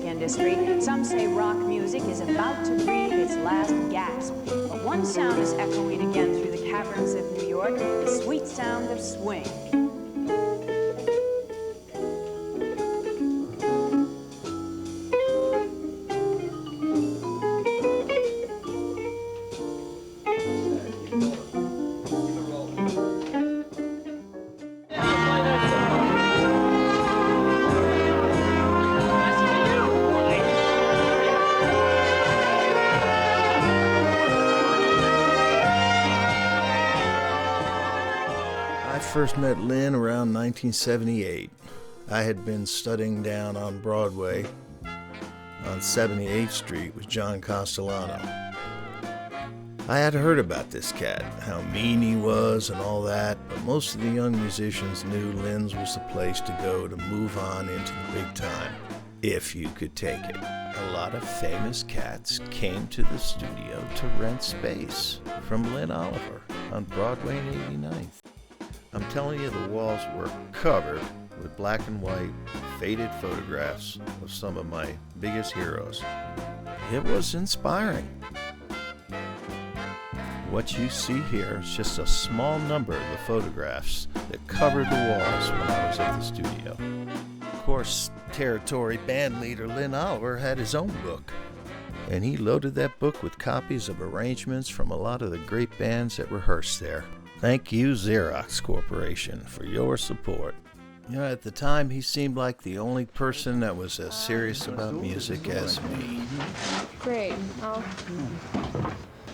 industry, some say rock music is about to breathe its last gasp. But one sound is echoing again through the caverns of New York, the sweet sound of swing. I first met Lynn around 1978. I had been studying down on Broadway on 78th Street with John Castellano. I had heard about this cat, how mean he was and all that, but most of the young musicians knew Lynn's was the place to go to move on into the big time, if you could take it. A lot of famous cats came to the studio to rent space from Lynn Oliver on Broadway and 89th. I'm telling you, the walls were covered with black and white, faded photographs of some of my biggest heroes. It was inspiring. What you see here is just a small number of the photographs that covered the walls when I was at the studio. Of course, territory band leader Lynn Oliver had his own book, and he loaded that book with copies of arrangements from a lot of the great bands that rehearsed there. Thank you, Xerox Corporation, for your support. You know, at the time, he seemed like the only person that was as serious about music as me. Great. Do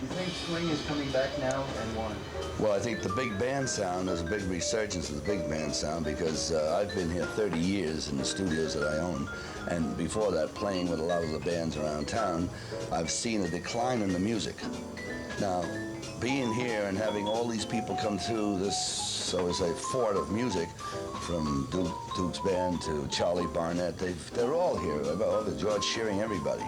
you think swing is coming back now, and why? Well, I think the big band sound, there's a big resurgence of the big band sound because I've been here 30 years in the studios that I own, and before that, playing with a lot of the bands around town, I've seen a decline in the music. Now, being here and having all these people come through this, so as a fort of music, from Duke's band to Charlie Barnett, they're all here, George Shearing, everybody.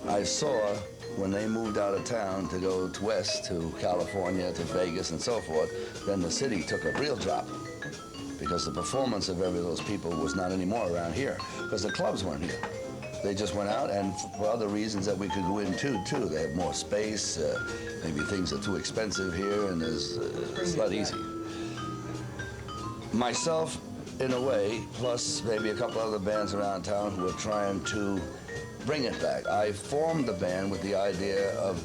I saw when they moved out of town to go west to California, to Vegas and so forth, then the city took a real drop because the performance of every of those people was not anymore around here because the clubs weren't here. They just went out, and for other reasons that we could go into too. They have more space, maybe things are too expensive here, and it's not easy. Myself, in a way, plus maybe a couple other bands around town who are trying to bring it back. I formed the band with the idea of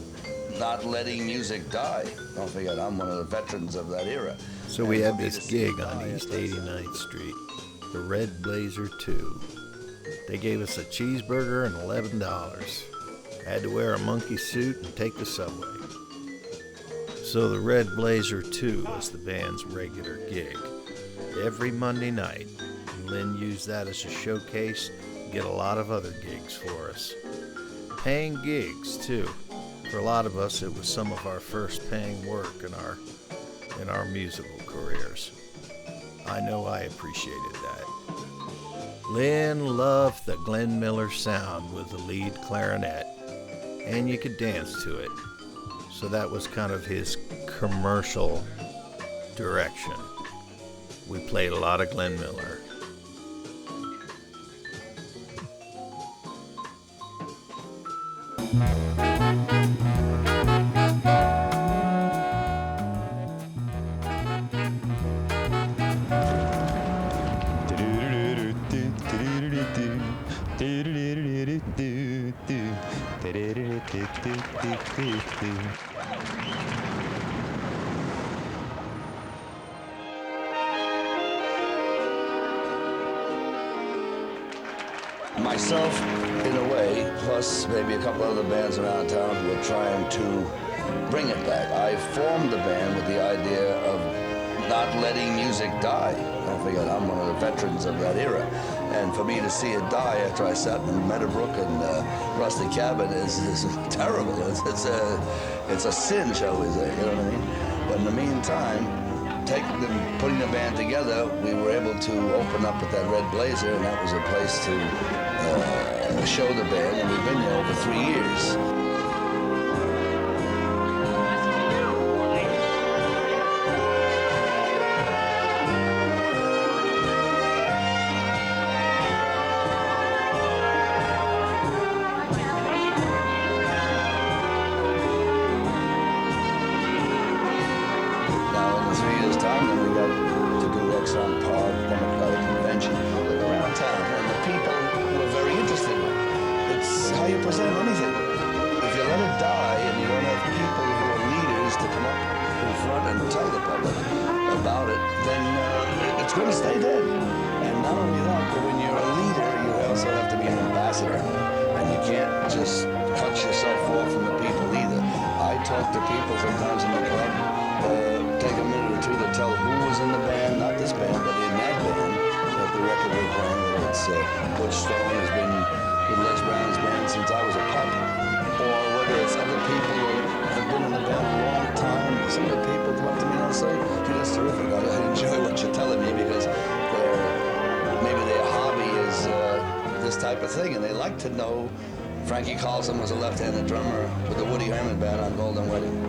not letting music die. Don't forget, I'm one of the veterans of that era. So we had this gig on East 89th Street, the Red Blazer 2. They gave us a cheeseburger and $11. I had to wear a monkey suit and take the subway. So the Red Blazer 2 was the band's regular gig. Every Monday night, and Lynn used that as a showcase to get a lot of other gigs for us. Paying gigs, too. For a lot of us, it was some of our first paying work in our musical careers. I know I appreciated that. Lynn loved the Glenn Miller sound with the lead clarinet, and you could dance to it. So that was kind of his commercial direction. We played a lot of Glenn Miller. Myself, in a way, plus maybe a couple other bands around town who are trying to bring it back. I formed the band with the idea of not letting music die. Don't forget, I'm one of the veterans of that era. And for me to see it die after I sat in Meadowbrook and Rusty Cabin is terrible. It's a sin, shall we say, you know what I mean? But in the meantime, putting the band together, we were able to open up with that Red Blazer, and that was a place to show the band, and we've been there over 3 years. town, and we got to do Exxon Park, Democratic Convention, around town, and the people were very interested. It's how you present anything. If you let it die and you don't have people who are leaders to come up in front and tell the public about it, then it's going to stay dead. And not only that, but when you're a leader, you also have to be an ambassador. And you can't just cut yourself off from the people either. I talk to people sometimes in the club, take a minute or two to tell who was in the band, not this band, but in that band, that the record we're playing, whether it's Butch Stone has been with Les Brown's band since I was a pup, or whether it's other people who have been in the band a long time. Some of the people come up to me and say, "Gee, that's terrific. I enjoy what you're telling me," because maybe their hobby is this type of thing, and they like to know Frankie Carlson was a left-handed drummer with the Woody Herman Band on Golden Wedding.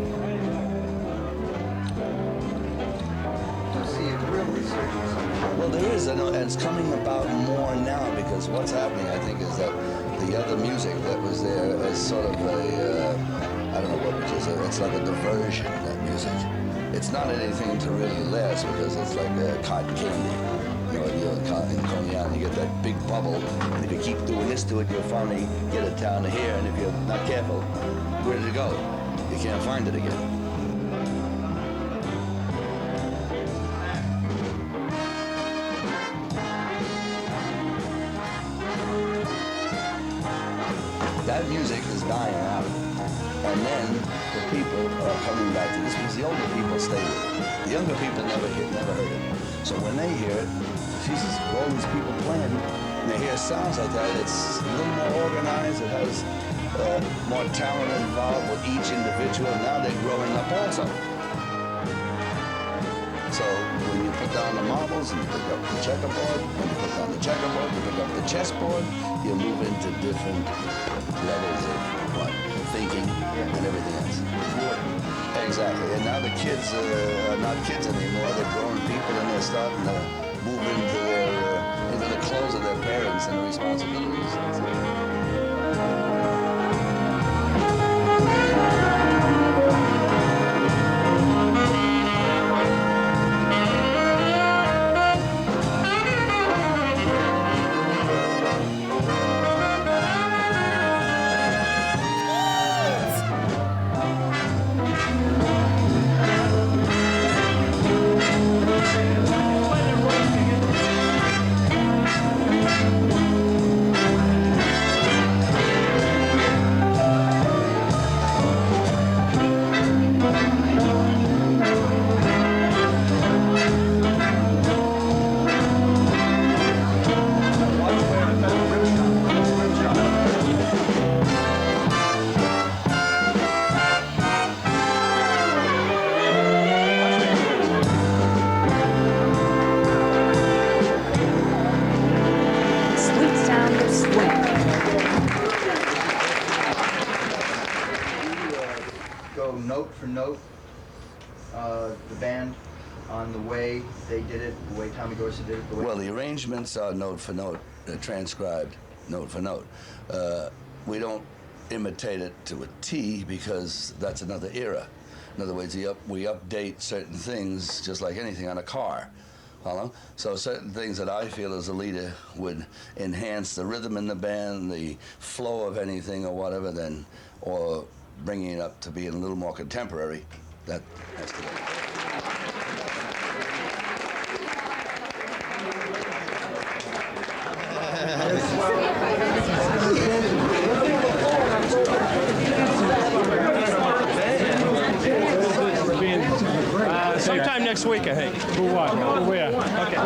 Well, there is, and it's coming about more now, because what's happening, I think, is that the other music that was there is sort of a, I don't know what it is, it's like a diversion, that music. It's not anything to really last, because it's like cotton candy. You know, in Cognac, you get that big bubble, and if you keep doing this to it, you'll finally get it down to here, and if you're not careful, where did it go? You can't find it again. That music is dying out, and then the people are coming back to this because the older people stay with it. The younger people never heard it. So when they hear it, Jesus, all these people playing, and they hear sounds like that, it's a little more organized, it has more talent involved with each individual, and now they're growing up also. So when you put down the marbles and you pick up the checkerboard, when you put down the checkerboard, you pick up the chessboard, you move into different levels of thinking and everything else. Exactly, and now the kids are not kids anymore, they're grown people, and they're starting to move into the clothes of their parents and the responsibilities. Note for note, the band, on the way they did it, the way Tommy Dorsey did it? Well, the arrangements are note for note, transcribed note for note. We don't imitate it to a T because that's another era. In other words, we update certain things just like anything on a car. So certain things that I feel as a leader would enhance the rhythm in the band, the flow of anything or whatever, or bringing it up to being a little more contemporary, that has to go. Sometime next week, I think. For what? For where? Okay.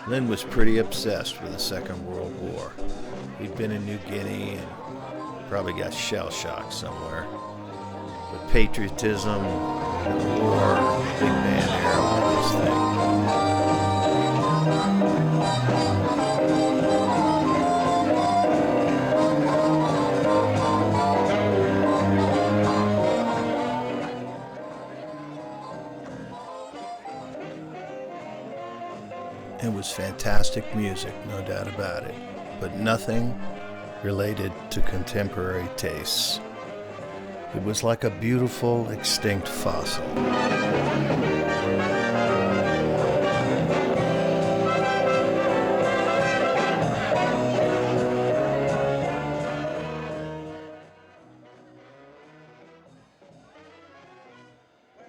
Lynn was pretty obsessed with the Second World War. He'd been in New Guinea and probably got shell-shocked somewhere. But patriotism and the war, big band era, were his thing. It was fantastic music, no doubt about it, but nothing related to contemporary tastes. It was like a beautiful, extinct fossil.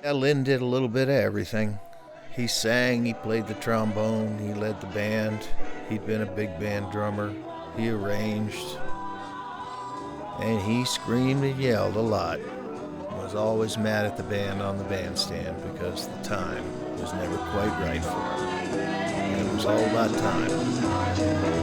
Yeah, Lynn did a little bit of everything. He sang, he played the trombone, he led the band. He'd been a big band drummer. He arranged. And he screamed and yelled a lot. Was always mad at the band on the bandstand because the time was never quite right for him. And it was all about time.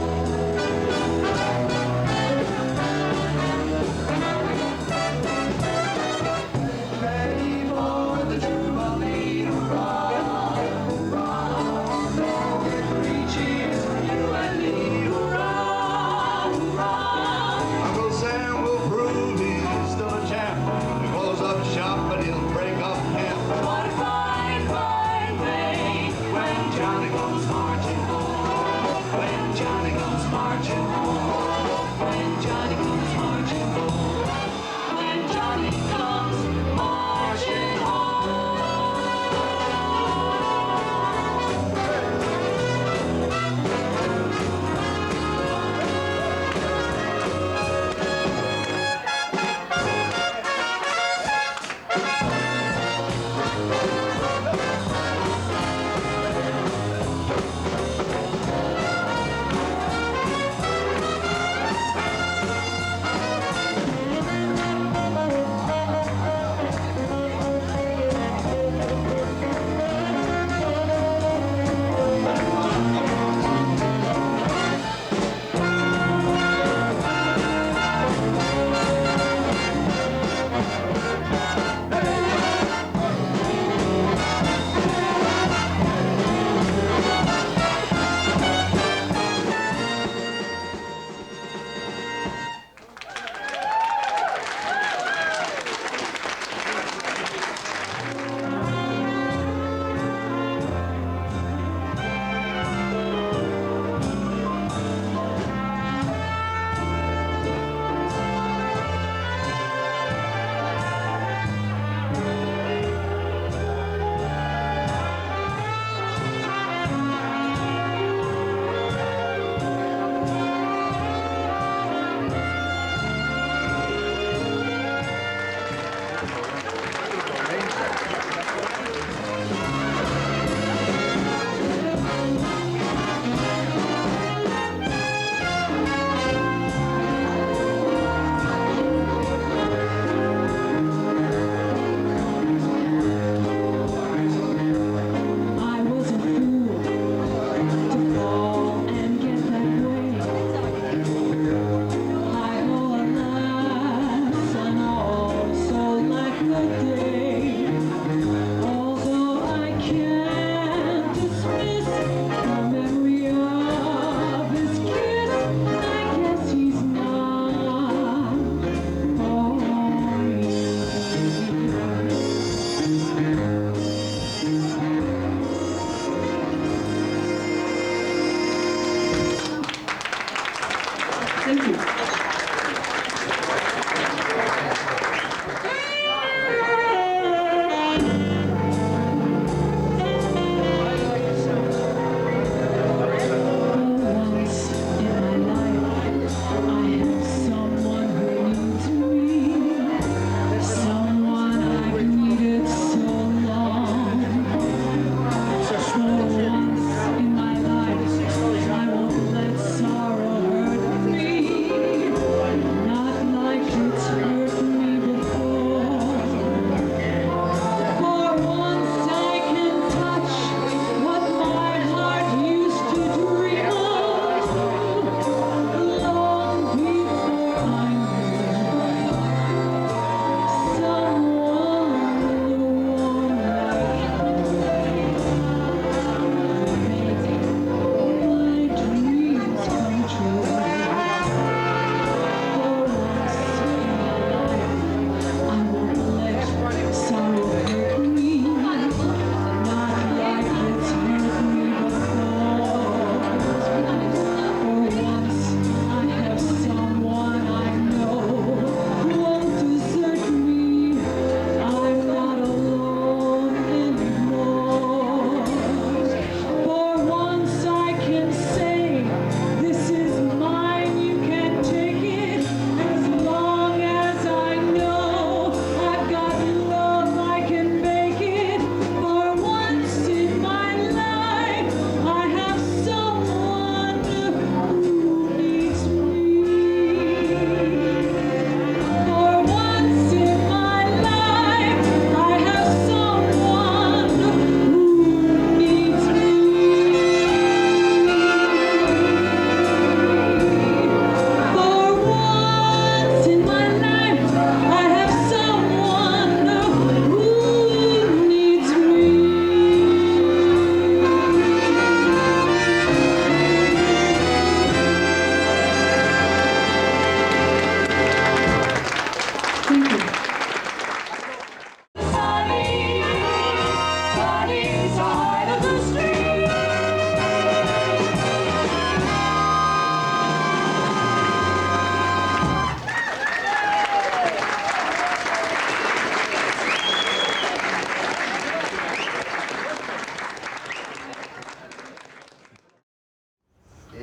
Johnny comes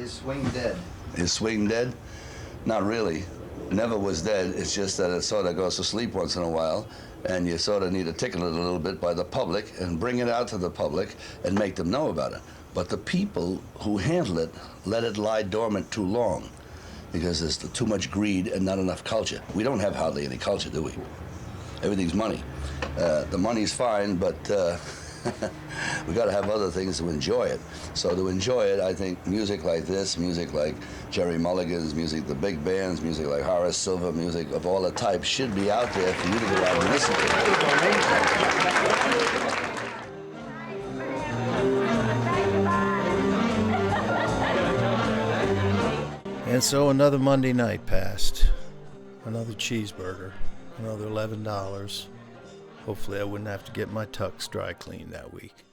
Is swing dead? Is swing dead? Not really. Never was dead. It's just that it sort of goes to sleep once in a while, and you sort of need to tickle it a little bit by the public and bring it out to the public and make them know about it. But the people who handle it let it lie dormant too long because there's too much greed and not enough culture. We don't have hardly any culture, do we? Everything's money. The money's fine, but we got to have other things to enjoy it. So to enjoy it, I think music like this, music like Jerry Mulligan's, music, the big bands, music like Horace Silver, music of all the types should be out there for you to go out and listen to. And so another Monday night passed. Another cheeseburger. Another $11. Hopefully I wouldn't have to get my tux dry cleaned that week.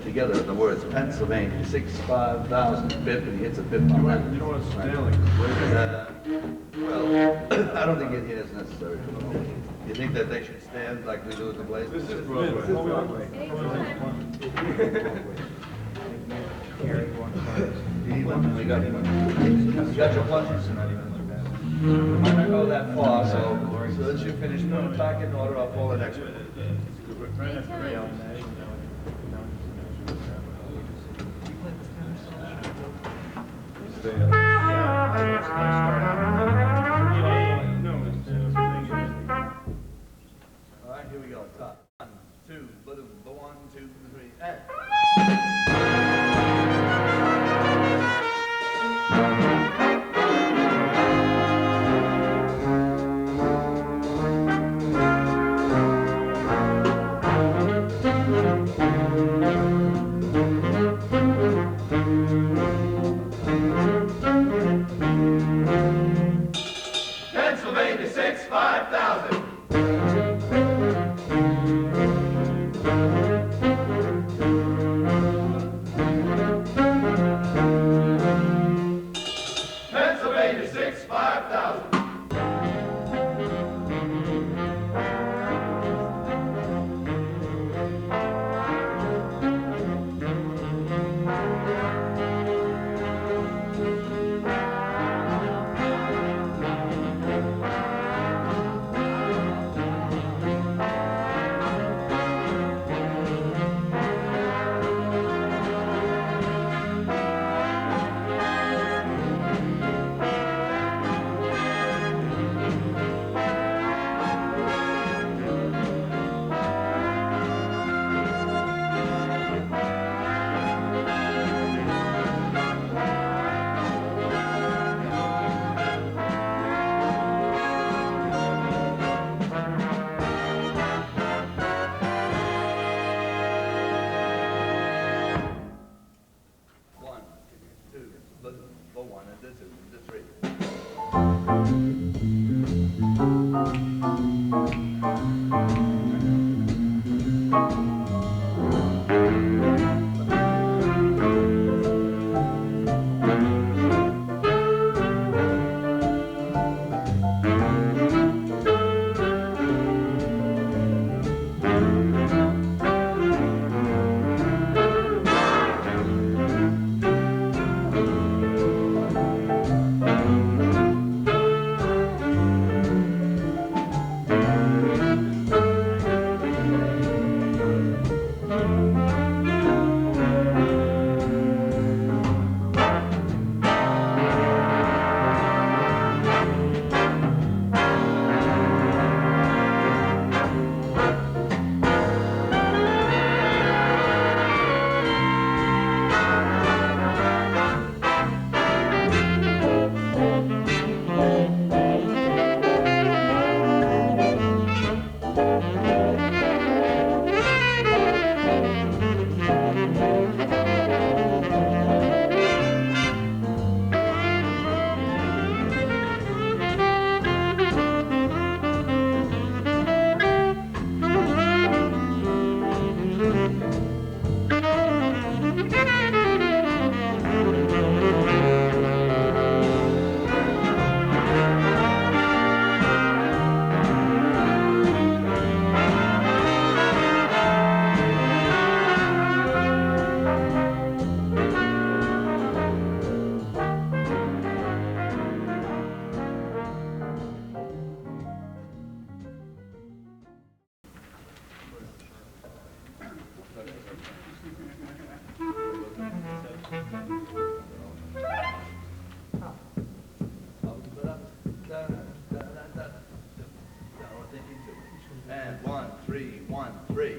Together the words Pennsylvania 65,000 bip, and he hits a bip on that. You know what's Stanley? Well, I don't think it is necessary. You think that they should stand like we do at the Blaze? This is Broadway. You got your punches? I might not go that far, so that you finish putting the packet in order, I'll pull the next one. Right after Real. All right, here we go. 1, 2, boom, 1, 2, 3, and. Pennsylvania 6, 5,000. Pennsylvania 6, 5,000. And 1, 3, 1, 3.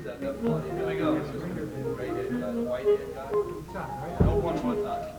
Here we go. Right here, white head guy. No, one more time.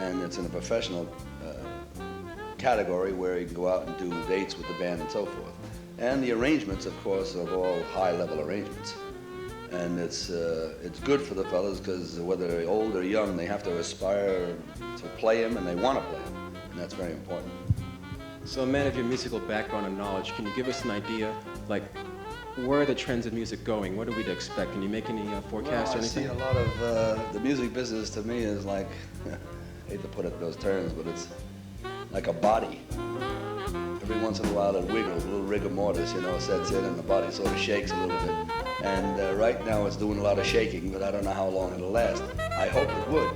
And it's in a professional category where you can go out and do dates with the band and so forth. And the arrangements, of course, are all high-level arrangements. And it's good for the fellas because whether they're old or young, they have to aspire to play them and they want to play them. And that's very important. So, a man of your musical background and knowledge, can you give us an idea, like, where are the trends of music going? What are we to expect? Can you make any forecasts or anything? I see a lot of, the music business to me is like, I hate to put it in those terms, but it's like a body. Every once in a while it wiggles, a little rigor mortis, you know, sets in and the body sort of shakes a little bit. And right now it's doing a lot of shaking, but I don't know how long it'll last. I hope it would.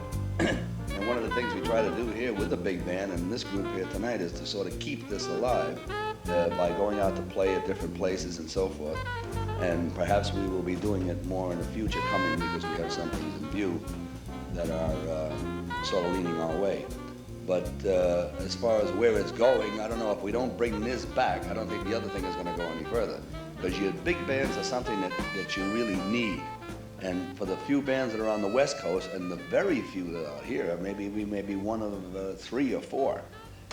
And one of the things we try to do here with the big band and this group here tonight is to sort of keep this alive by going out to play at different places and so forth. And perhaps we will be doing it more in the future coming because we have some things in view that are sort of leaning our way. But as far as where it's going, I don't know. If we don't bring this back, I don't think the other thing is going to go any further. Because your big bands are something that you really need. And for the few bands that are on the West Coast, and the very few that are here, maybe we may be one of 3 or 4.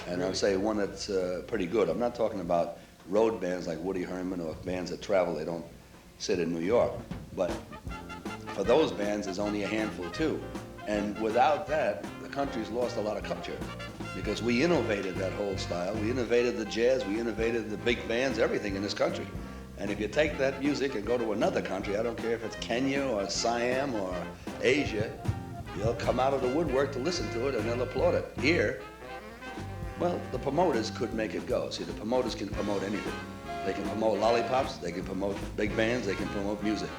And I'll say one that's pretty good. I'm not talking about road bands like Woody Herman or bands that travel, they don't sit in New York. But for those bands, there's only a handful too. And without that, the country's lost a lot of culture. Because we innovated that whole style. We innovated the jazz, we innovated the big bands, everything in this country. And if you take that music and go to another country, I don't care if it's Kenya or Siam or Asia, you'll come out of the woodwork to listen to it and they'll applaud it. Here, well, the promoters could make it go. See, the promoters can promote anything. They can promote lollipops, they can promote big bands, they can promote music.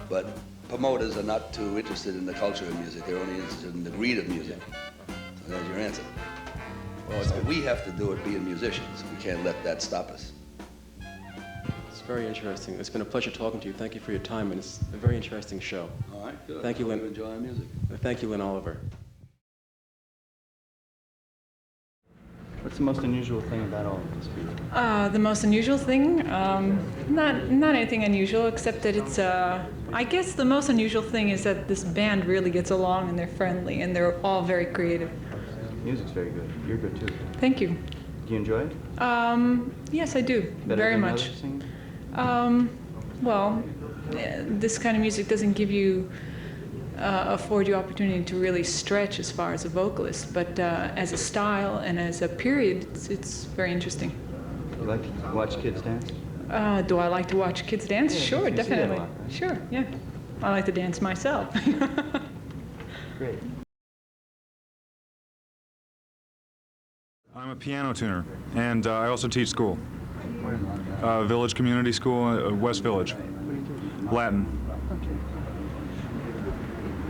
But promoters are not too interested in the culture of music. They're only interested in the greed of music. So there's your answer. Well, so we have to do it being musicians. We can't let that stop us. That's very interesting. It's been a pleasure talking to you. Thank you for your time, and it's a very interesting show. All right, good. Thank you, Lynn. Enjoy our music. Thank you, Lynn Oliver. What's the most unusual thing about all of this piece? The most unusual thing? Not anything unusual, except that it's, I guess the most unusual thing is that this band really gets along and they're friendly and they're all very creative. Music's very good. You're good too. Thank you. Do you enjoy it? Yes, I do. Better very than much. others singing? Well, this kind of music doesn't give you, afford you opportunity to really stretch as far as a vocalist, but as a style and as a period, it's very interesting. You like to watch kids dance? Do I like to watch kids dance? Yeah, Sure, you see that a definitely. lot, right? Sure, yeah. I like to dance myself. Great. I'm a piano tuner, and I also teach school. Village Community School, West Village. Latin.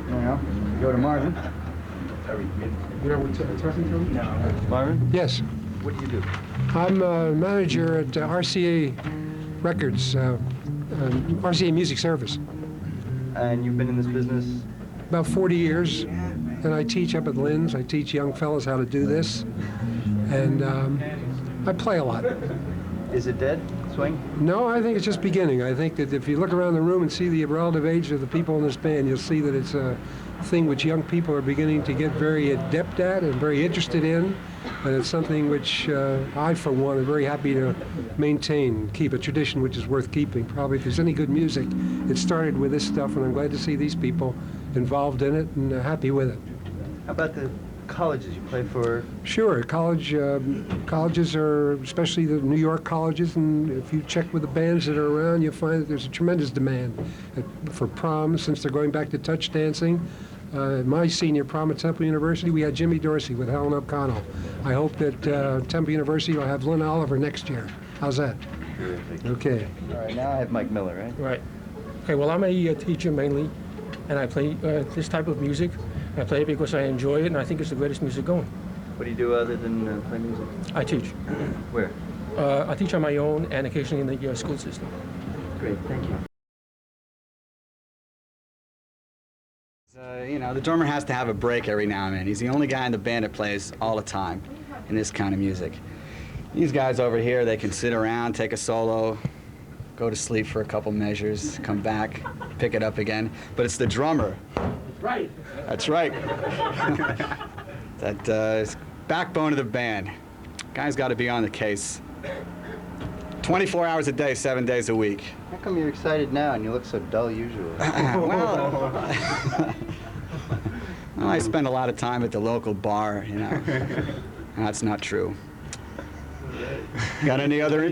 Now, go to Marvin. You know what talking to? No. Marvin? Yes. What do you do? I'm a manager at RCA Records, RCA Music Service. And you've been in this business? About 40 years, and I teach up at Lynn's. I teach young fellas how to do this, and I play a lot. Is it dead? Swing? No, I think it's just beginning. I think that if you look around the room and see the relative age of the people in this band, you'll see that it's a thing which young people are beginning to get very adept at and very interested in. And it's something which I, for one, am very happy to maintain, keep a tradition which is worth keeping. Probably if there's any good music, it started with this stuff, and I'm glad to see these people involved in it and happy with it. How about the colleges you play for? Sure, colleges are, especially the New York colleges, and if you check with the bands that are around, you'll find that there's a tremendous demand for prom, since they're going back to touch dancing. My senior prom at Temple University, we had Jimmy Dorsey with Helen O'Connell. I hope that Temple University will have Lynn Oliver next year. How's that? Terrific. Okay. All right, now I have Mike Miller, right? Right. Okay, well, I'm a teacher mainly, and I play this type of music. I play it because I enjoy it, and I think it's the greatest music going. What do you do other than play music? I teach. Where? I teach on my own and occasionally in the school system. Great, thank you. You know, the drummer has to have a break every now and then. He's the only guy in the band that plays all the time in this kind of music. These guys over here, they can sit around, take a solo, go to sleep for a couple measures, come back, pick it up again. But it's the drummer. That's right. That's right. That is backbone of the band. Guy's got to be on the case. 24 hours a day, 7 days a week. How come you're excited now and you look so dull usually? Well, I spend a lot of time at the local bar, you know. That's not true. Got any other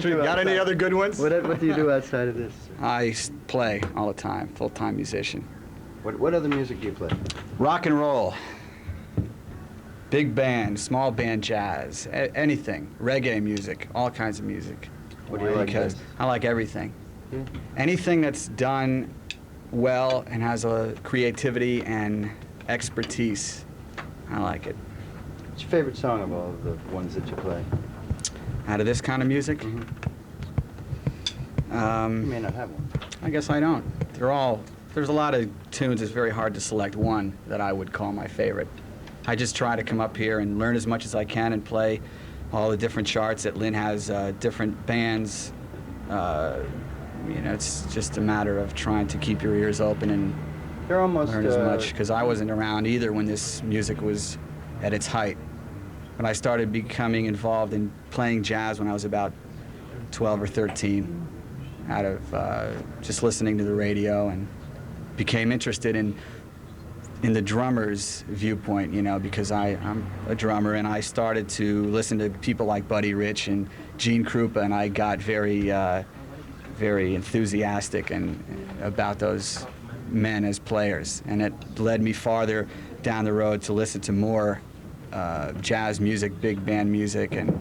good ones? What do you do outside of this? I play all the time, full-time musician. What other music do you play? Rock and roll. Big band, small band jazz, anything. Reggae music, all kinds of music. What do you like Because best? I like everything. Yeah. Anything that's done well and has a creativity and expertise, I like it. What's your favorite song of all of the ones that you play? Out of this kind of music? You may not have one. I guess I don't. There's a lot of tunes, it's very hard to select one that I would call my favorite. I just try to come up here and learn as much as I can and play all the different charts that Lynn has, different bands. You know, it's just a matter of trying to keep your ears open and learn as much, because I wasn't around either when this music was at its height. When I started becoming involved in playing jazz when I was about 12 or 13, out of just listening to the radio, and became interested in the drummer's viewpoint, you know, because I'm a drummer, and I started to listen to people like Buddy Rich and Gene Krupa, and I got very enthusiastic about those men as players, and it led me farther down the road to listen to more jazz music, big band music, and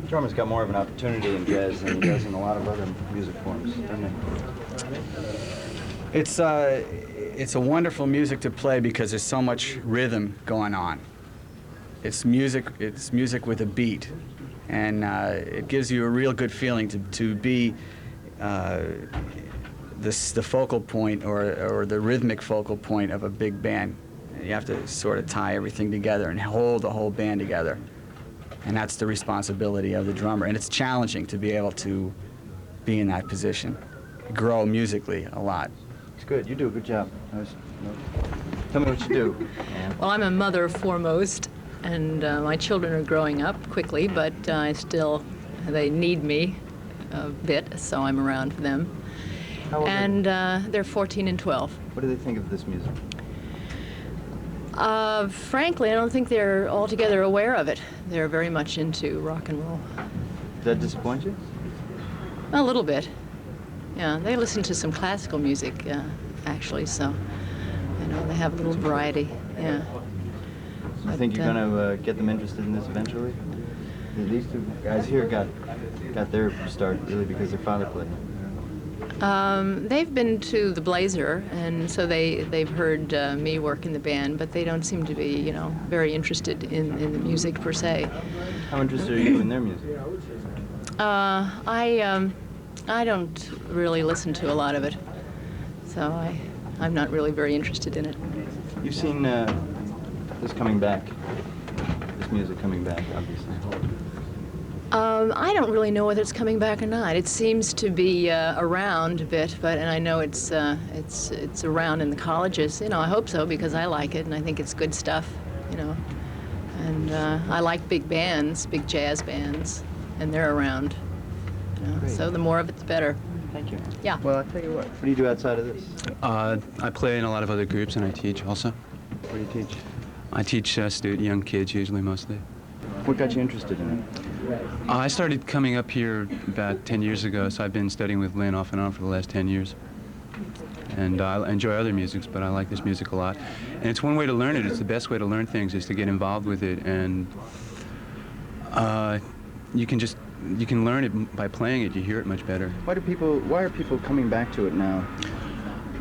Drummer's got more of an opportunity in jazz than he does in a lot of other music forms, doesn't he? It's a wonderful music to play because there's so much rhythm going on. It's music with a beat, and it gives you a real good feeling to be the focal point or the rhythmic focal point of a big band. You have to sort of tie everything together and hold the whole band together. And that's the responsibility of the drummer. And it's challenging to be able to be in that position, grow musically a lot. It's good. You do a good job. Tell me what you do, Ann. Well, I'm a mother foremost, and my children are growing up quickly, but they need me a bit, so I'm around for them. How old and they're 14 and 12. What do they think of this music? Frankly, I don't think they're altogether aware of it. They're very much into rock and roll. Does that disappoint you? A little bit. Yeah, they listen to some classical music, actually, so, you know, they have a little variety, yeah. So you think you're going to get them interested in this eventually? These two guys here got their start really because their father played. They've been to the Blazer, and so they've heard me work in the band, but they don't seem to be, you know, very interested in the music per se. How interested are you in their music? I don't really listen to a lot of it, so I'm not really very interested in it. You've seen this coming back, this music coming back, obviously. I don't really know whether it's coming back or not. It seems to be around a bit, and I know it's around in the colleges. You know, I hope so because I like it and I think it's good stuff. You know, and I like big bands, big jazz bands, and they're around. You know, so the more of it, the better. Thank you. Yeah. Well, I'll tell you what do you do outside of this? I play in a lot of other groups and I teach also. What do you teach? I teach young kids usually, mostly. What got you interested in it? I started coming up here about 10 years ago, so I've been studying with Lynn off and on for the last 10 years. And I enjoy other musics, but I like this music a lot. And it's one way to learn it. It's the best way to learn things is to get involved with it. And you can learn it by playing it. You hear it much better. Why are people coming back to it now?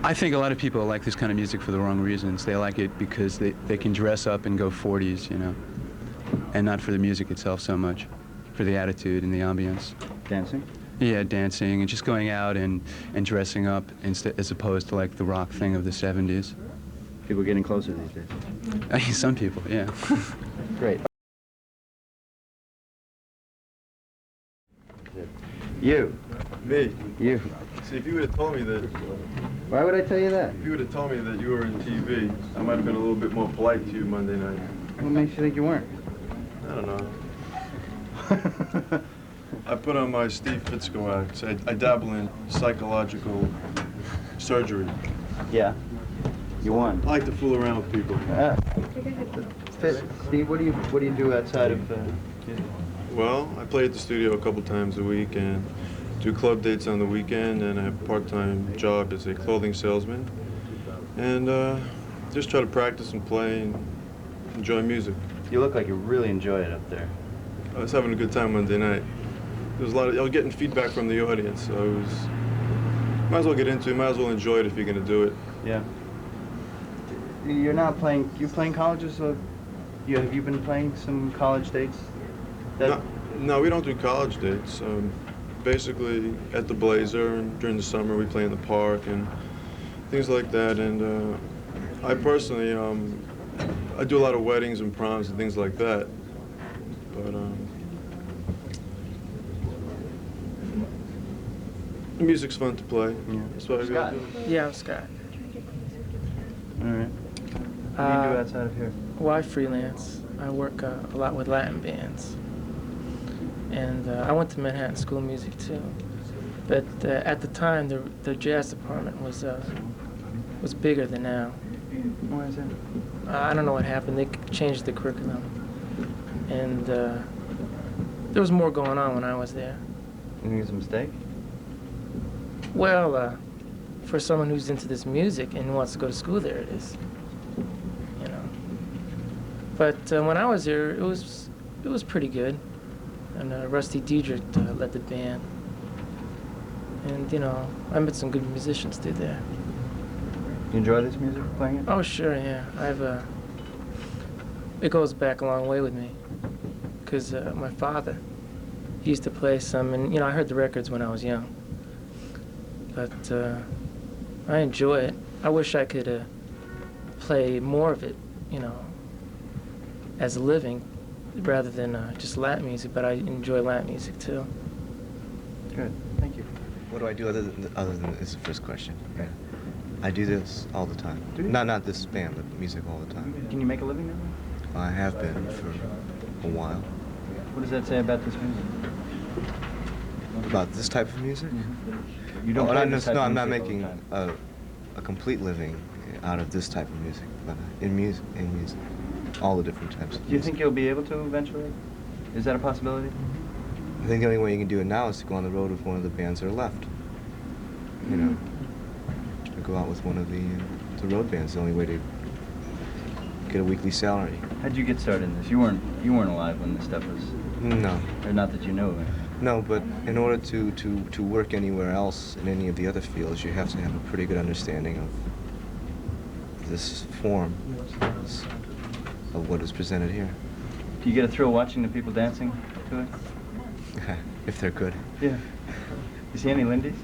I think a lot of people like this kind of music for the wrong reasons. They like it because they can dress up and go 40s, you know, and not for the music itself so much, for the attitude and the ambience. Dancing? Yeah, dancing and just going out and dressing up as opposed to like the rock thing of the 70s. People getting closer these days? Some people, yeah. Great. You. Me. You. See, if you would have told me that... Why would I tell you that? If you would have told me that you were in TV, I might have been a little bit more polite to you Monday night. What makes you think you weren't? I don't know. I put on my Steve Fitzko acts. I dabble in psychological surgery. Yeah. You won. I like to fool around with people. Steve, what do you do outside of music? Well, I play at the studio a couple times a week and do club dates on the weekend, and I have a part-time job as a clothing salesman. And just try to practice and play and enjoy music. You look like you really enjoy it up there. I was having a good time Monday night. There was I was getting feedback from the audience, so might as well get into it, might as well enjoy it if you're going to do it. Yeah. You're not playing, you're playing colleges, so have you been playing some college dates? No, we don't do college dates. Basically, at the Blazer, and during the summer, we play in the park and things like that. And I personally, I do a lot of weddings and proms and things like that. But the music's fun to play. Yeah. That's what I got to do. Yeah, I'm Scott. All right. What do you do outside of here? Well, I freelance. I work a lot with Latin bands. And I went to Manhattan School of Music too, but at the time the jazz department was bigger than now. Why is that? I don't know what happened. They changed the curriculum, and there was more going on when I was there. You think it's a mistake? Well, for someone who's into this music and wants to go to school there, it is. You know. But when I was there, it was pretty good. And Rusty Diedrich led the band. And, you know, I met some good musicians through there. You enjoy this music, playing it? Oh, sure, yeah. It goes back a long way with me. Because my father, he used to play some, and, you know, I heard the records when I was young. but I enjoy it. I wish I could play more of it, you know, as a living, rather than just Latin music, but I enjoy Latin music too. Good, thank you. What do I do other than is the first question? Yeah. I do this all the time. Not this band, but music all the time. Can you make a living now? I have been for a while. What does that say about this music? About this type of music? You don't play this type no, of I'm not music making a complete living out of this type of music, but in music, all the different types of music. Do you think you'll be able to eventually? Is that a possibility? I think the only way you can do it now is to go on the road with one of the bands that are left. You know, to go out with one of the road bands. The only way to get a weekly salary. How'd you get started in this? You weren't alive when this stuff was. No. Or not that you know of it. No, but in order to work anywhere else in any of the other fields, you have to have a pretty good understanding of this form, of what is presented here. Do you get a thrill watching the people dancing to it? If they're good. Yeah. You see any Lindy's?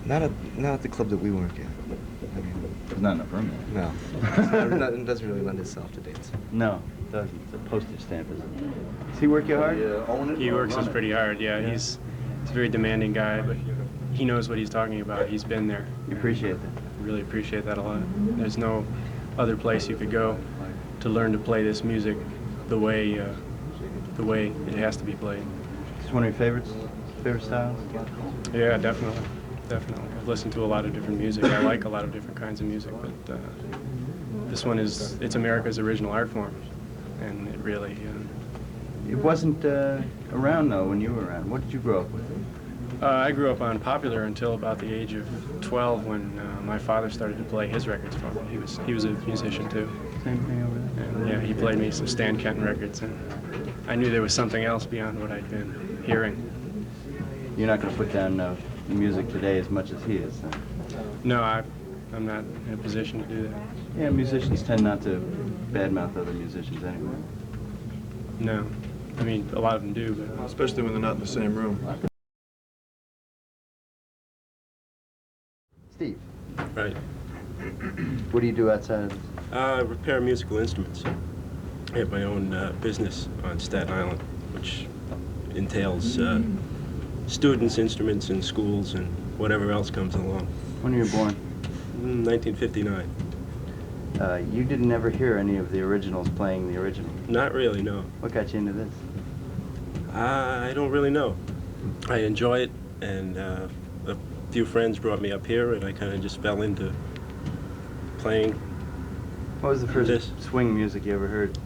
Not at the club that we work at. I mean, there's not enough room there. No. It doesn't really lend itself to dance. No, it doesn't. It's a postage stamp, isn't it? Does he work you hard? He works us pretty hard, yeah. He's a very demanding guy, but he knows what he's talking about. He's been there. You appreciate that? Really appreciate that a lot. There's no other place you could go to learn to play this music the way it has to be played. It's one of your favorites? Favorite styles? Yeah, definitely. Definitely. I've listened to a lot of different music. I like a lot of different kinds of music, but this one it's America's original art form, and it really... It wasn't around, though, when you were around. What did you grow up with? I grew up on popular until about the age of 12 when my father started to play his records for me. He was a musician, too. Same thing over there? And, yeah, he played me some Stan Kenton records, and I knew there was something else beyond what I'd been hearing. You're not going to put down music today as much as he is, then? No, I'm not in a position to do that. Yeah, musicians tend not to badmouth other musicians anyway. No. I mean, a lot of them do, but... Especially when they're not in the same room. Steve. Right. What do you do outside of this? Repair musical instruments. I have my own business on Staten Island, which entails students' instruments in schools and whatever else comes along. When were you born? 1959. You didn't ever hear any of the originals playing the original? Not really, no. What got you into this? I don't really know. I enjoy it, and a few friends brought me up here, and I kind of just fell into playing. What was the first swing music you ever heard?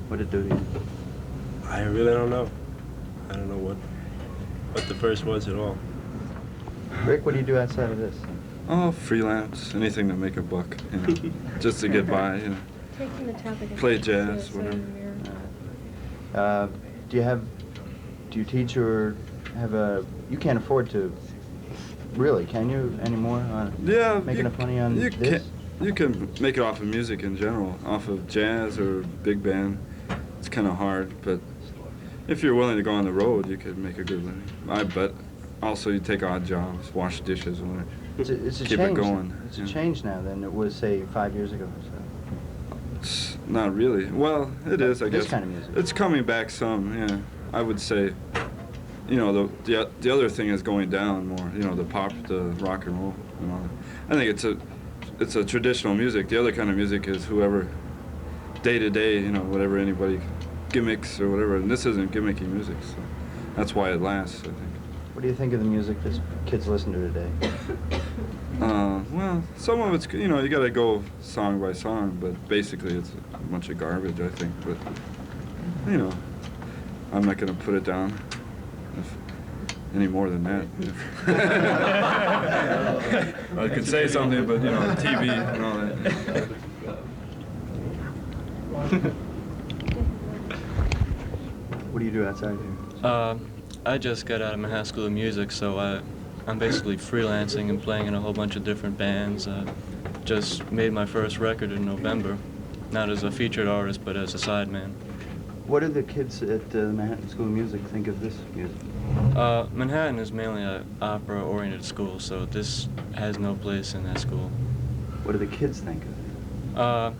What did it do to you? I really don't know. I don't know what the first was at all. Rick, what do you do outside of this? Oh, freelance, anything to make a buck, you know, just to get by, you know. Play jazz, whatever. Do you teach or have you can't afford to, really, can you, anymore? Yeah. Making enough money on this? You can make it off of music in general, off of jazz or big band. It's kind of hard, but if you're willing to go on the road, you could make a good living. I bet. Also, you take odd jobs, wash dishes, or whatever. It's a keep change. it going. It's a change now than it was, say, 5 years ago or so. It's not really. Well, it is, I guess. This kind of music. It's coming back some, yeah. I would say, you know, the other thing is going down more. You know, the pop, the rock and roll, and all that. I think it's a traditional music. The other kind of music is whoever, day to day, you know, whatever anybody gimmicks or whatever. And this isn't gimmicky music, so that's why it lasts, I think. What do you think of the music that kids listen to today? Well, some of it's, you know, you got to go song by song, but basically it's a bunch of garbage, I think. But, you know, I'm not going to put it down any more than that. I could say something, but, you know, TV and all that. What do you do outside here? I just got out of my high school of music, so I'm basically freelancing and playing in a whole bunch of different bands. Just made my first record in November, not as a featured artist, but as a sideman. What do the kids at the Manhattan School of Music think of this music? Manhattan is mainly an opera-oriented school, so this has no place in that school. What do the kids think of it?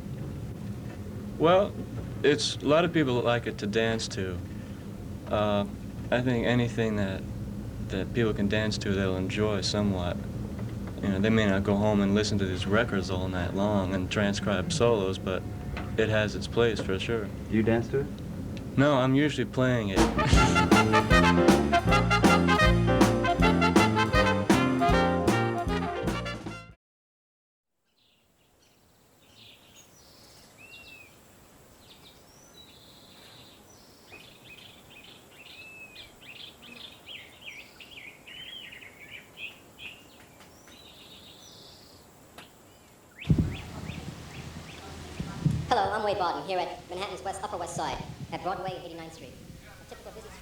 Well, it's a lot of people like it to dance to. I think anything that people can dance to, they'll enjoy somewhat. You know, they may not go home and listen to these records all night long and transcribe solos, but it has its place for sure. Do you dance to it? No, I'm usually playing it. Hello, I'm Wade Barton, here at Manhattan's Upper West Side, at Broadway and 89th Street. A typical busy street.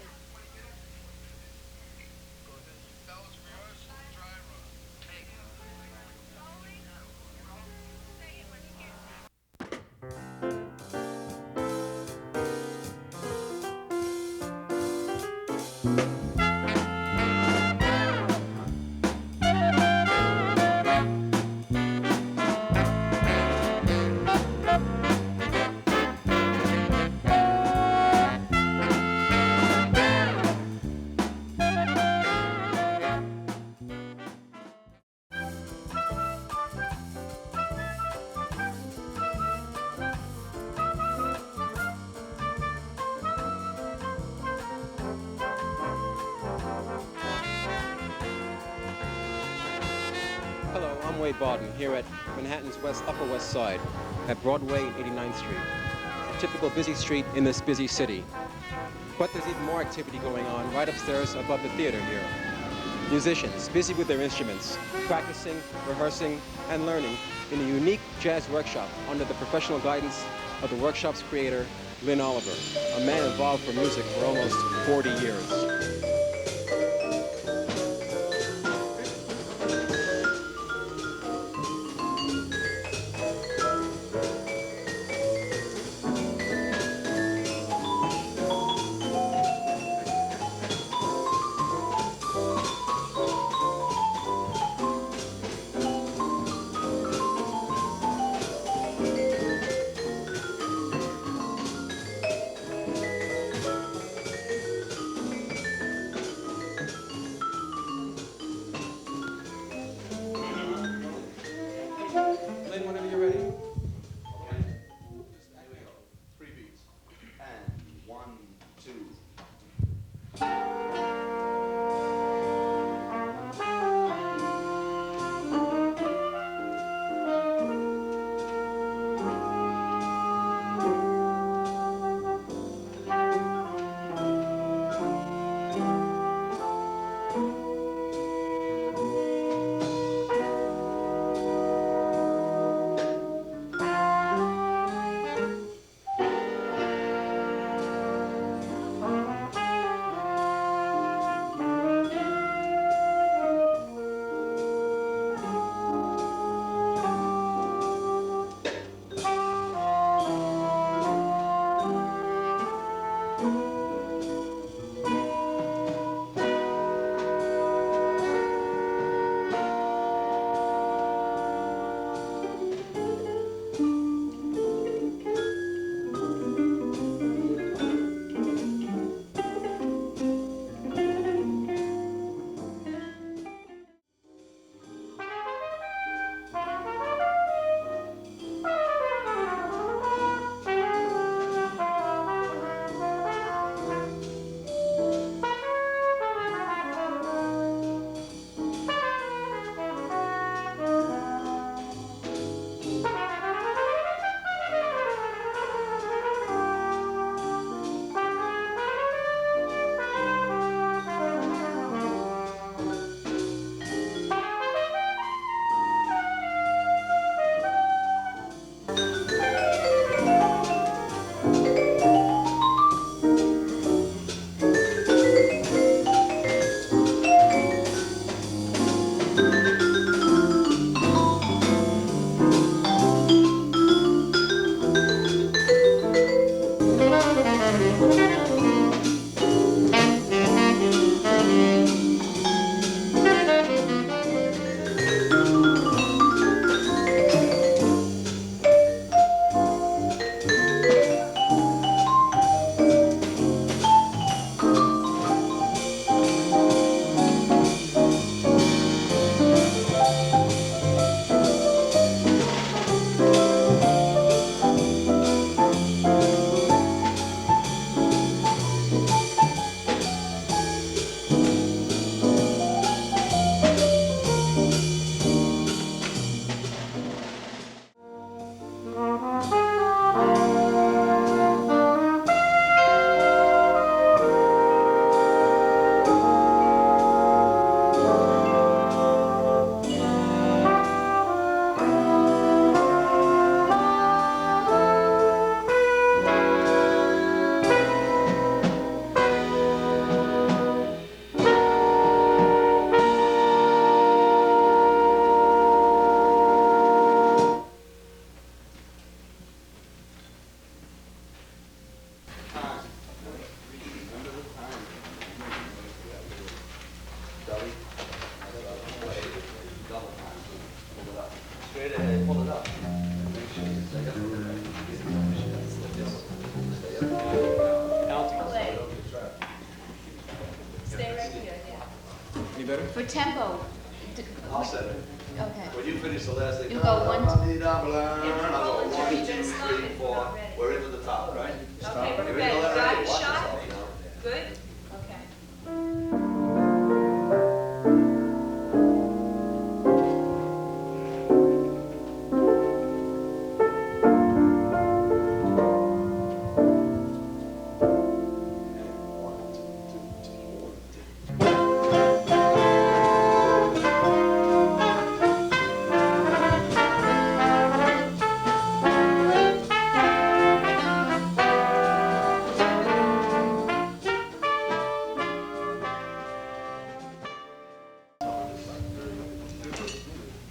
Hello, I'm Wade Barton, here at Manhattan's Upper West Side, at Broadway and 89th Street. A typical busy street in this busy city. But there's even more activity going on right upstairs above the theater here. Musicians busy with their instruments, practicing, rehearsing, and learning in a unique jazz workshop under the professional guidance of the workshop's creator, Lynn Oliver, a man involved for music for almost 40 years. Straight ahead, pull it up. Make sure you stay up. Stay right here, yeah. Any better? For tempo. I'll set it. Okay. When you finish the last thing, You go one, I'll go two, 1, 2, 3, 4. We're into the top, right? Okay, we're Here we ready. go, Got Larry. it, Watch shot? yourself, you know. Good? Okay.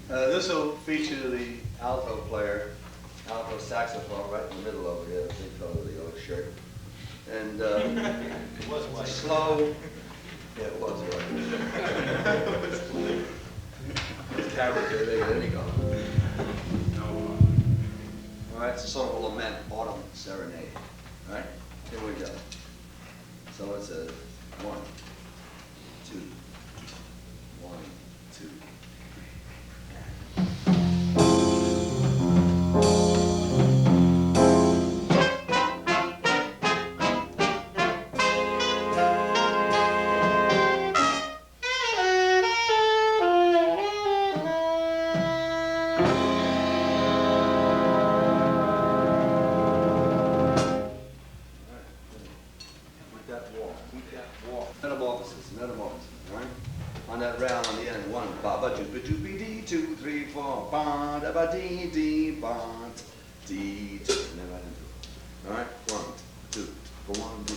This will feature the alto player, alto saxophone, right in the middle over here, the big fellow with the yellow shirt. And it was white. Slow. Yeah, it was white. His camera did make it any color. All right, it's a sort of a lament, autumn serenade. All right, here we go. So it's a 1, 2, 1, 2. Metamorphosis, right? On that round on the end, 1, ba ba doo ba doo be dee, 2, 3, 4, ba da ba dee dee ba dee doo, and then right into it. All right, 1, 2, for 1, 2.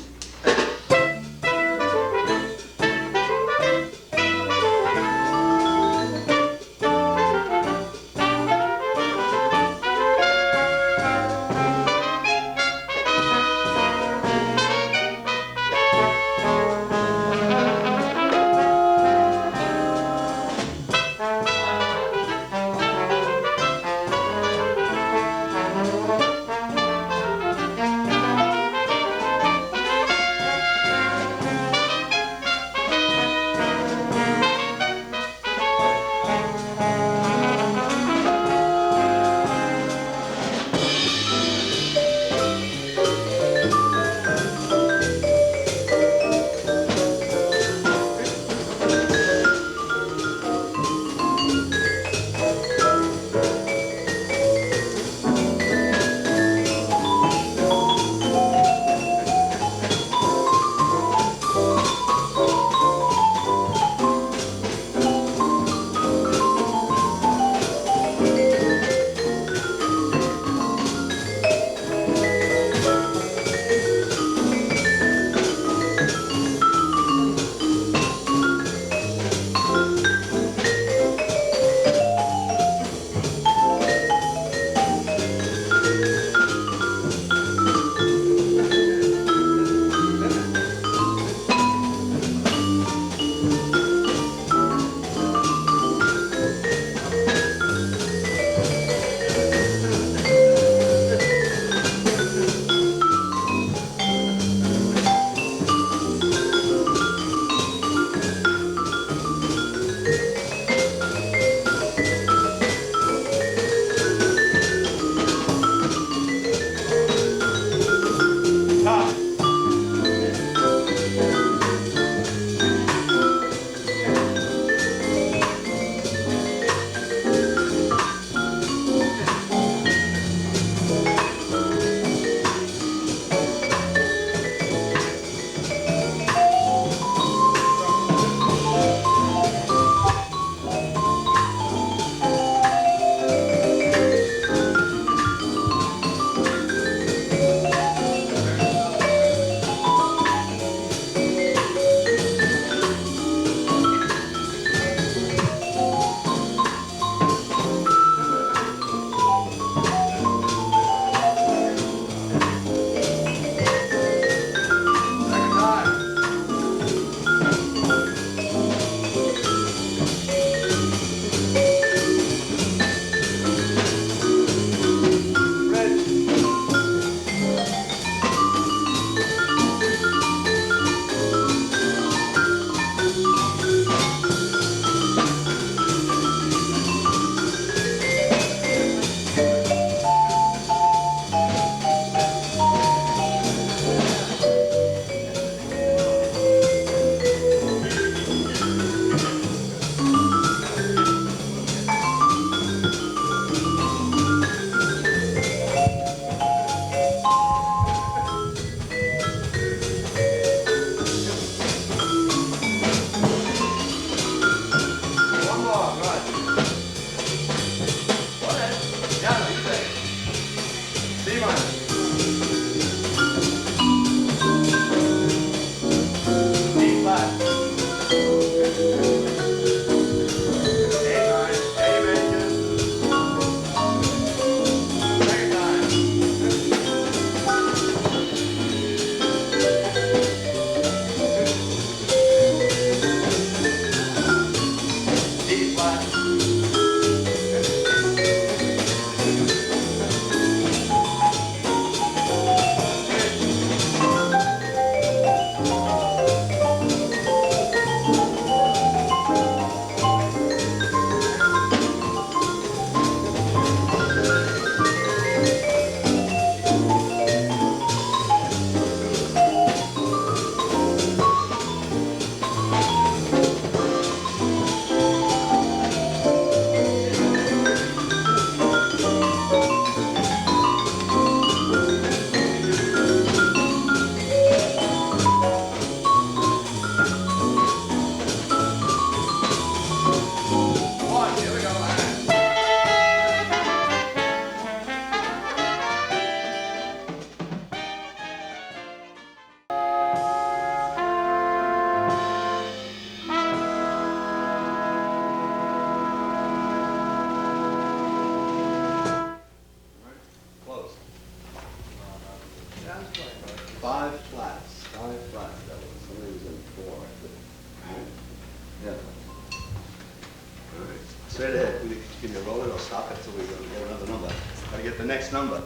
another number. Gotta get the next number.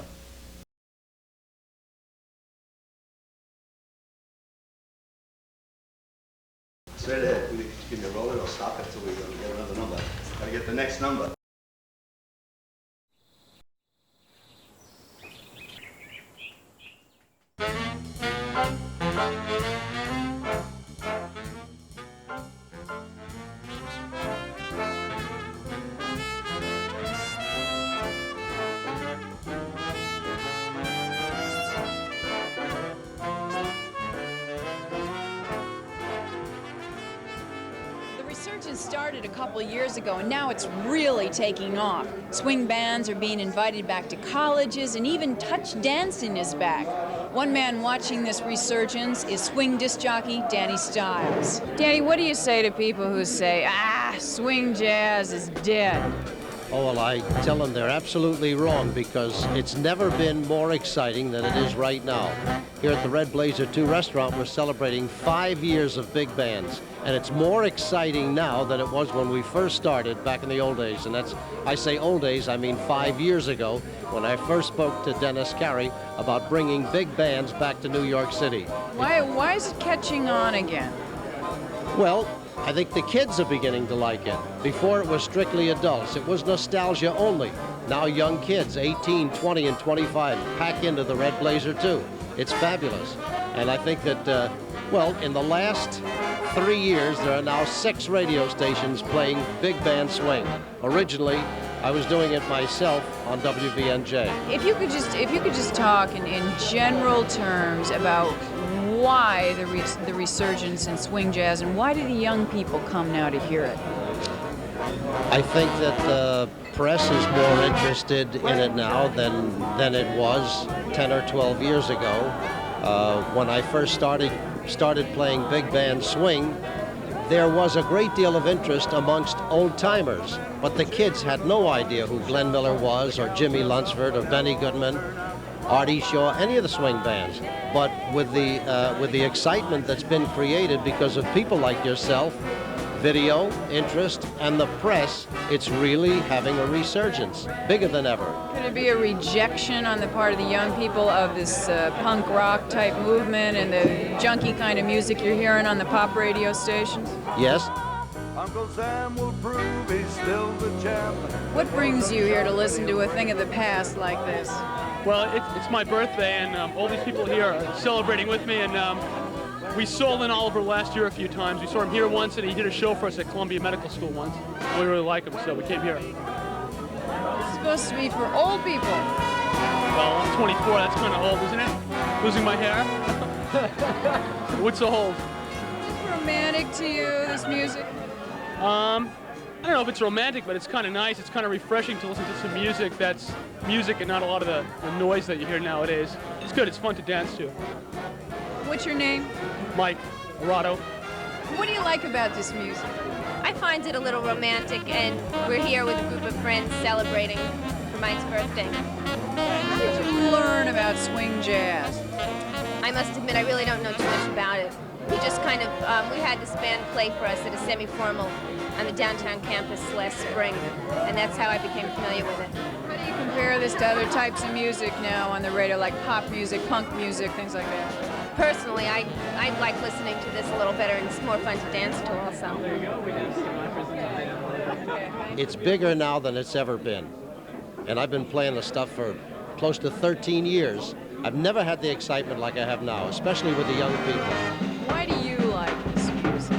Straight ahead. Can you roll it or stop it till we get another number? Gotta get the next number. Started a couple of years ago, and now it's really taking off. Swing bands are being invited back to colleges, and even touch dancing is back. One man watching this resurgence is swing disc jockey Danny Stiles. Danny, what do you say to people who say, swing jazz is dead? Oh, well, I tell them they're absolutely wrong, because it's never been more exciting than it is right now. Here at the Red Blazer 2 restaurant, we're celebrating 5 years of big bands, and it's more exciting now than it was when we first started back in the old days. And that's, I say old days, I mean 5 years ago, when I first spoke to Dennis Carey about bringing big bands back to New York City. Why is it catching on again? Well, I think the kids are beginning to like it. Before it was strictly adults. It was nostalgia only. Now young kids, 18, 20, and 25, pack into the Red Blazer 2. It's fabulous. And I think that, well, in the last 3 years, there are now 6 radio stations playing big band swing. Originally, I was doing it myself on WVNJ. If you could just talk in general terms about why the resurgence in swing jazz, and why do the young people come now to hear it? I think that the press is more interested in it now than it was 10 or 12 years ago. When I first started playing big band swing, there was a great deal of interest amongst old-timers, but the kids had no idea who Glenn Miller was, or Jimmy Lunsford, or Benny Goodman, Artie Shaw, any of the swing bands. But with the excitement that's been created because of people like yourself, video, interest, and the press, it's really having a resurgence, bigger than ever. Could it be a rejection on the part of the young people of this punk rock type movement and the junky kind of music you're hearing on the pop radio stations? Yes. Uncle Sam will prove he's still the champ. What brings you here to listen to a thing of the past like this? Well, it's my birthday, and all these people here are celebrating with me, and we saw Lynn Oliver last year a few times. We saw him here once, and he did a show for us at Columbia Medical School once. And we really like him, so we came here. It's supposed to be for old people. Well, I'm 24, that's kind of old, isn't it? Losing my hair? What's the hold? Is it romantic to you, this music? I don't know if it's romantic, but it's kind of nice. It's kind of refreshing to listen to some music that's music and not a lot of the noise that you hear nowadays. It's good. It's fun to dance to. What's your name? Mike Arado. What do you like about this music? I find it a little romantic, and we're here with a group of friends celebrating for Mike's birthday. How did you learn about swing jazz? I must admit, I really don't know too much about it. We just kind of, we had this band play for us at a semi-formal on the downtown campus last spring, and that's how I became familiar with it. How do you compare this to other types of music now on the radio, like pop music, punk music, things like that? Personally, I like listening to this a little better, and it's more fun to dance to also. There you go. It's bigger now than it's ever been. And I've been playing the stuff for close to 13 years. I've never had the excitement like I have now, especially with the young people. Why do you like this music?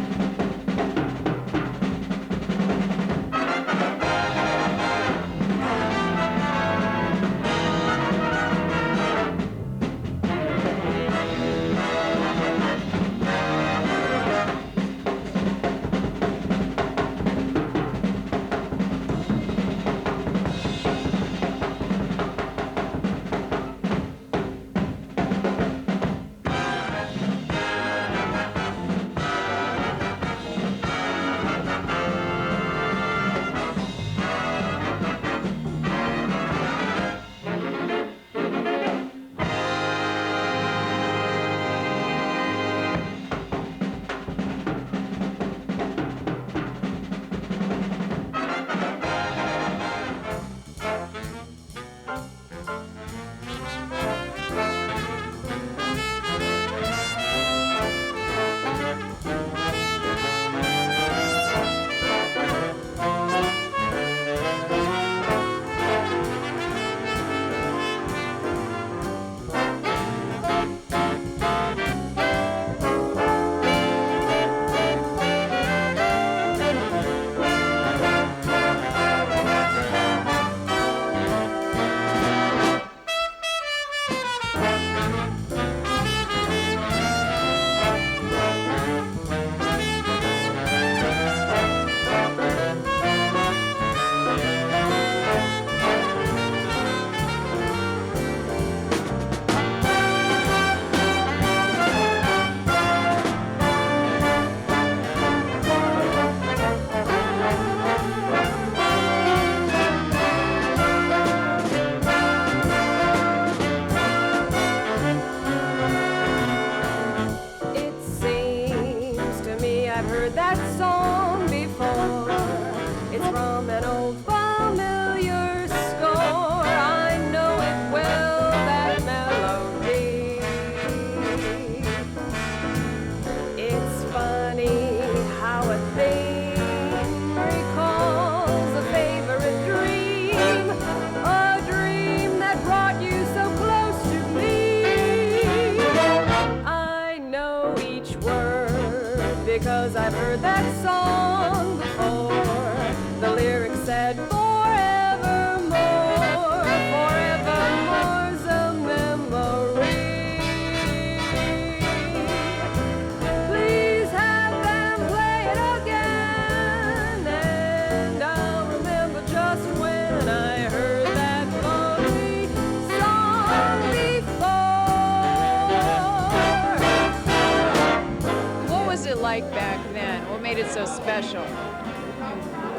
like back then? What made it so special?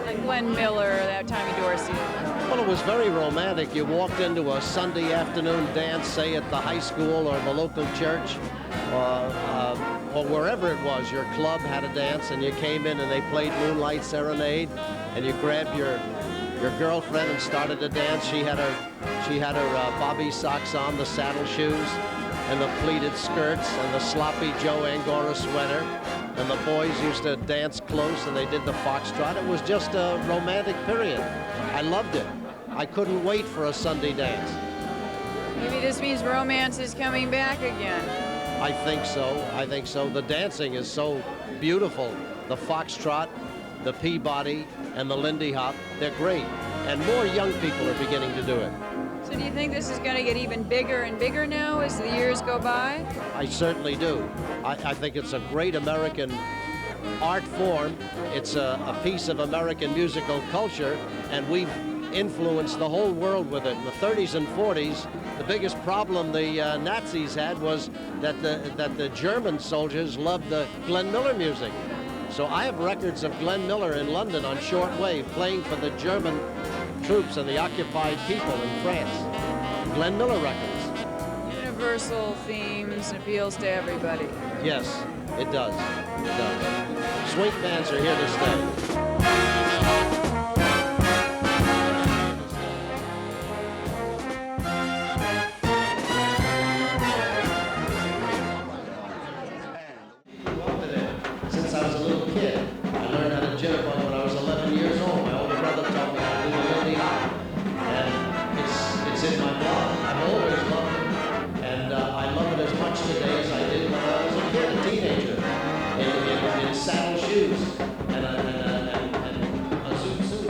Like Glenn Miller, that Tommy Dorsey. Well, it was very romantic. You walked into a Sunday afternoon dance, say at the high school or the local church, or wherever it was. Your club had a dance, and you came in and they played Moonlight Serenade, and you grabbed your girlfriend and started to dance. She had her bobby socks on, the saddle shoes, and the pleated skirts, and the sloppy Joe Angora sweater. And the boys used to dance close, and they did the foxtrot. It was just a romantic period. I loved it. I couldn't wait for a Sunday dance. Maybe this means romance is coming back again. I think so. I think so. The dancing is so beautiful. The foxtrot, the Peabody, and the Lindy Hop, they're great. And more young people are beginning to do it. So do you think this is going to get even bigger and bigger now as the years go by? I certainly do. I think it's a great American art form. It's a piece of American musical culture, and we've influenced the whole world with it. In the 30s and 40s, the biggest problem the Nazis had was that the German soldiers loved the Glenn Miller music. So I have records of Glenn Miller in London on shortwave playing for the German troops and the occupied people in France. Glenn Miller records. Universal themes and appeals to everybody. Yes, it does. It does. Swing bands are here to stay. Since I was a little kid, I learned how to jitterbug when I was 11 years old. My older brother taught me how to do the Lindy Hop, and it's in my blood. I've always loved it, and I love it as much today as I did when I was a kid, a teenager, in saddle shoes and a zoot suit.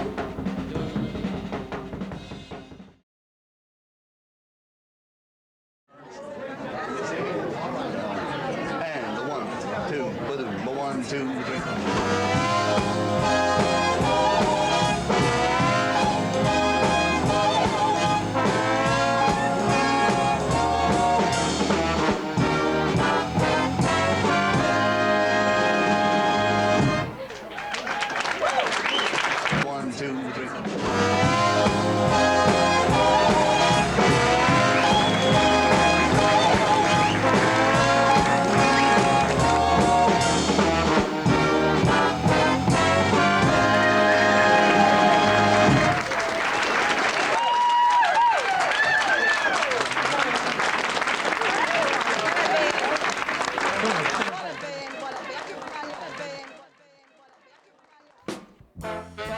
And the 1, 2, ba-doom, 1, 2, 3.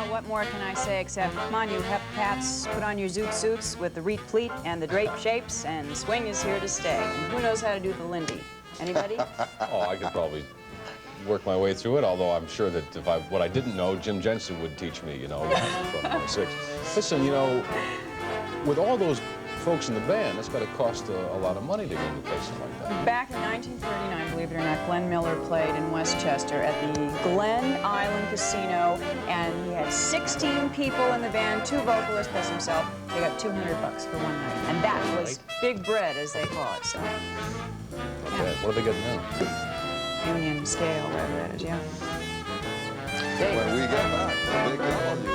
What more can I say except, come on, you hep hats, put on your zoot suits with the reed pleat and the drape shapes, and swing is here to stay. And who knows how to do the Lindy? Anybody? Oh, I could probably work my way through it, although I'm sure that if what I didn't know, Jim Jensen would teach me, you know, from 6. Listen, you know, with all those folks in the band, that's got to cost a lot of money to get into places like that. Back in 1939, believe it or not, Glenn Miller played in Westchester at the Glen Island Casino, and he had 16 people in the band, 2 vocalists plus himself. They got $200 for one night, and that was big bread, as they call it. So, Okay, what do they get now? union scale, whatever that is, yeah. When we get back, the big W.